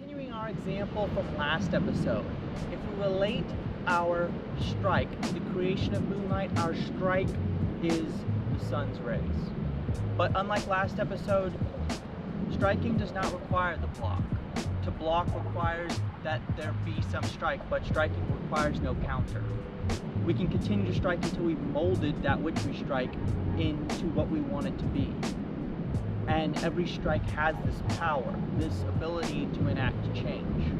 Continuing our example from last episode, if we relate our strike to the creation of moonlight, our strike is the sun's rays. But unlike last episode, striking does not require the block. To block requires that there be some strike, but striking requires no counter. We can continue to strike until we've molded that which we strike into what we want it to be. And every strike has this power, this ability to enact change.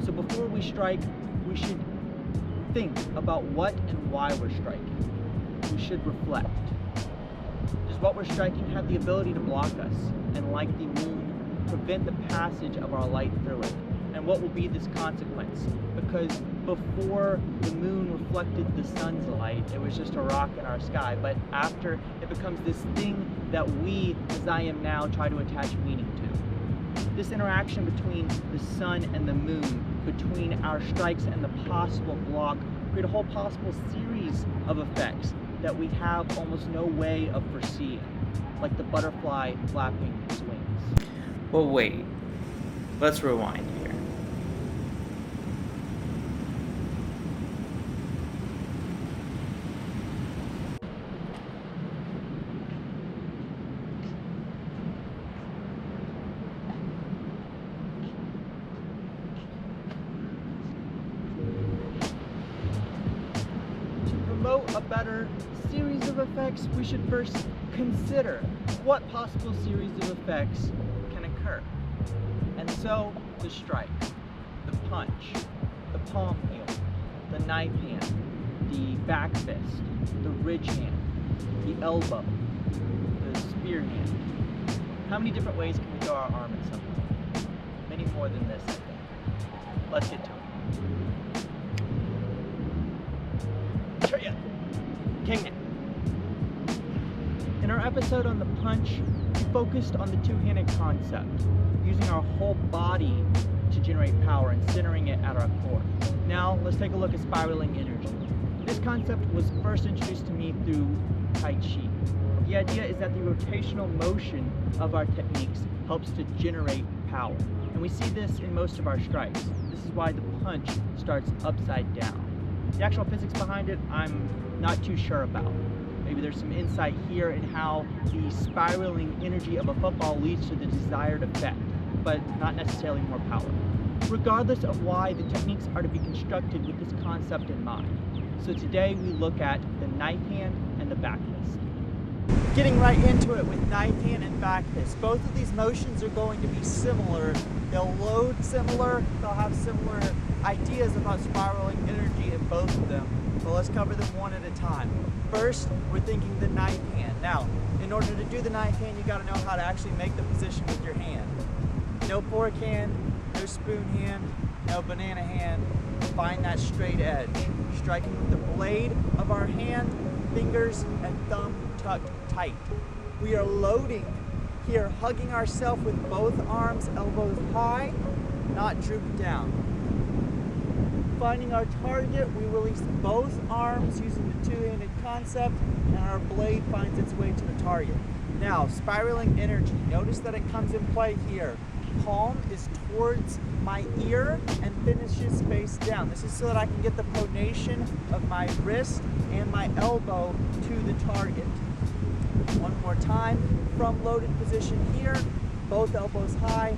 So before we strike, we should think about what and why we're striking. We should reflect. Does what we're striking have the ability to block us, and like the moon, prevent the passage of our light through it? And what will be this consequence? Because before the moon reflected the sun's light, it was just a rock in our sky. But after, it becomes this thing that we, as I am now, try to attach meaning to. This interaction between the sun and the moon, between our strikes and the possible block, create a whole possible series of effects that we have almost no way of foreseeing, like the butterfly flapping its wings. Well, wait. Let's rewind here. To promote a better series of effects, we should first consider what possible series of effects can occur. And so, the strike, the punch, the palm heel, the knife hand, the back fist, the ridge hand, the elbow, the spear hand. How many different ways can we throw our arm at something? Many more than this, I think. Let's get to it. Sure, yeah. King it. In our episode on the punch, we focused on the two-handed concept, using our whole body to generate power and centering it at our core. Now, let's take a look at spiraling energy. This concept was first introduced to me through Tai Chi. The idea is that the rotational motion of our techniques helps to generate power. And we see this in most of our strikes. This is why the punch starts upside down. The actual physics behind it, I'm not too sure about. Maybe there's some insight here in how the spiraling energy of a football leads to the desired effect, but not necessarily more power. Regardless of why, the techniques are to be constructed with this concept in mind. So today we look at the knife hand and the back fist. Getting right into it with knife hand and back fist. Both of these motions are going to be similar. They'll load similar, they'll have similar ideas about spiraling energy in both of them. So let's cover them one at a time. First, we're thinking the knife hand. Now, in order to do the knife hand, you gotta know how to actually make the position with your hand. No fork hand, no spoon hand, no banana hand. Find that straight edge. Striking with the blade of our hand, fingers and thumb tucked tight. We are loading here, hugging ourselves with both arms, elbows high, not drooped down. Finding our target, we release both arms using the two-handed concept, and our blade finds its way to the target. Now, spiraling energy. Notice that it comes in play here. Palm is towards my ear and finishes face down. This is so that I can get the pronation of my wrist and my elbow to the target. One more time, from loaded position here, both elbows high,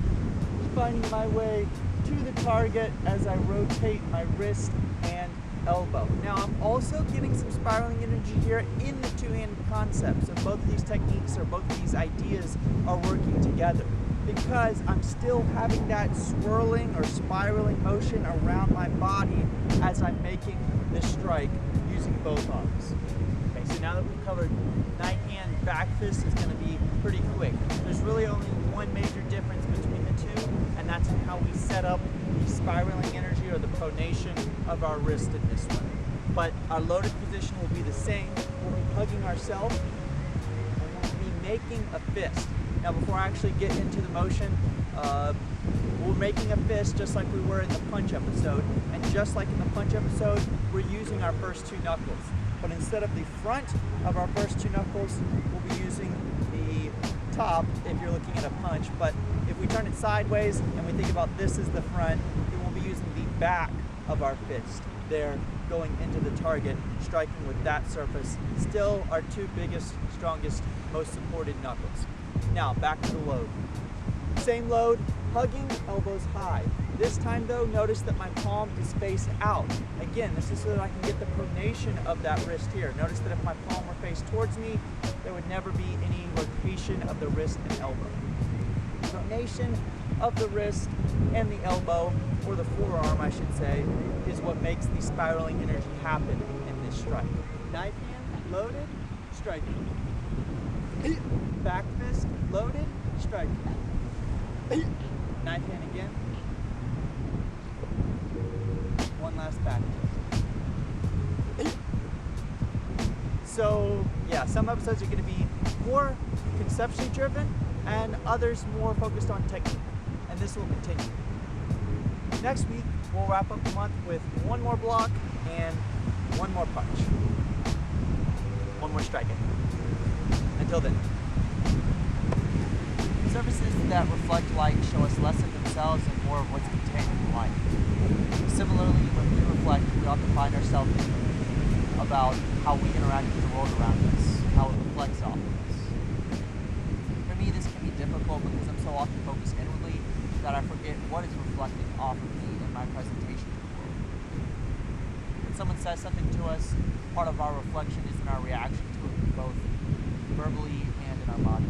finding my way to the target as I rotate my wrist and elbow. Now I'm also getting some spiraling energy here in the two-handed concept. So both of these techniques or both of these ideas are working together because I'm still having that swirling or spiraling motion around my body as I'm making this strike using both arms. Okay, so now that we've covered knife hand, back fist is going to be pretty quick. There's really only one major difference between the two, and that's in how we set up the spiraling energy or the pronation of our wrist in this one. But our loaded position will be the same. We'll be hugging ourselves and we'll be making a fist. Now before I actually get into the motion, we're making a fist just like we were in the punch episode. And just like in the punch episode, we're using our first two knuckles. But instead of the front of our first two knuckles, we'll be using the top if you're looking at a punch, but if we turn it sideways and we think about this as the front, then we'll be using the back of our fist there, going into the target, striking with that surface. Still our two biggest, strongest, most supported knuckles. Now back to the load. Same load, hugging, elbows high. This time though, notice that my palm is face out. Again, this is so that I can get the pronation of that wrist here. Notice that if my palm were faced towards me, there would never be any rotation of the wrist and elbow. Pronation of the wrist and the elbow, or the forearm I should say, is what makes the spiraling energy happen in this strike. Knife hand, loaded, striking. Back fist, loaded, striking. Knife hand again. One last back fist. So yeah, some episodes are going to be more conceptually driven and others more focused on technique. And this will continue. Next week, we'll wrap up the month with one more block and one more punch. One more striking. Until then. Surfaces that reflect light show us less of themselves and more of what's contained in light. Similarly, when we reflect, we often find ourselves thinking about how we interact with the world around us, how it reflects off of us. For me, this can be difficult because I'm so often focused inwardly that I forget what is reflecting off of me in my presentation to the world. When someone says something to us, part of our reflection is in our reaction to it, both verbally and in our body.